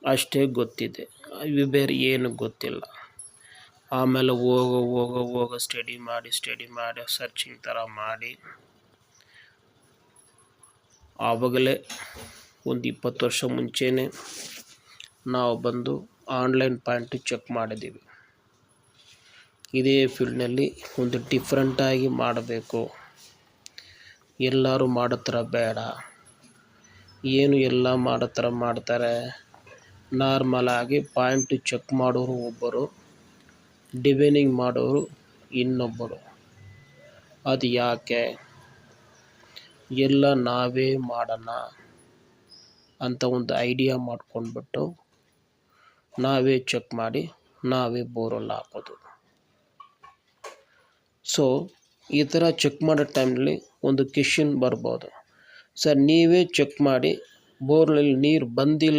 ಅಷ್ಟೇ ಗೊತ್ತಿದೆ, ಇವು ಬೇರೆ ಏನು ಗೊತ್ತಿಲ್ಲ. ಆಮೇಲೆ ಹೋಗೋ ಸ್ಟಡಿ ಮಾಡಿ ಸರ್ಚಿಂಗ್ ಥರ ಮಾಡಿ ಆವಾಗಲೇ ಒಂದು 20 ವರ್ಷ ಮುಂಚೆನೇ ನಾವು ಬಂದು ಆನ್ಲೈನ್ ಪಾಯಿಂಟ್ ಚೆಕ್ ಮಾಡಿದ್ದೀವಿ. ಇದೇ ಫೀಲ್ಡ್ನಲ್ಲಿ ಒಂದು ಡಿಫ್ರೆಂಟಾಗಿ ಮಾಡಬೇಕು, ಎಲ್ಲರೂ ಮಾಡೋ ಥರ ಬೇಡ. ಏನು ಎಲ್ಲ ಮಾಡೋ ಥರ ಮಾಡ್ತಾರೆ, ನಾರ್ಮಲಾಗಿ ಪಾಯಿಂಟ್ ಚೆಕ್ ಮಾಡೋರು ಒಬ್ಬರು, ಡಿವೈನಿಂಗ್ ಮಾಡೋರು ಇನ್ನೊಬ್ಬರು. ಅದು ಯಾಕೆ? ಎಲ್ಲ ನಾವೇ ಮಾಡೋಣ ಅಂತ ಒಂದು ಐಡಿಯಾ ಮಾಡ್ಕೊಂಡ್ಬಿಟ್ಟು ನಾವೇ ಚೆಕ್ ಮಾಡಿ ನಾವೇ ಬೋರಲ್ಲಿ ಹಾಕೋದು. ಸೊ ಈ ಥರ ಚೆಕ್ ಮಾಡೋ ಟೈಮ್ನಲ್ಲಿ ಒಂದು ಕ್ವೆಶ್ಚನ್ ಬರ್ಬೋದು, ಸರ್ ನೀವೇ ಚೆಕ್ ಮಾಡಿ ಬೋರ್ನಲ್ಲಿ ನೀರು ಬಂದಿಲ್ಲ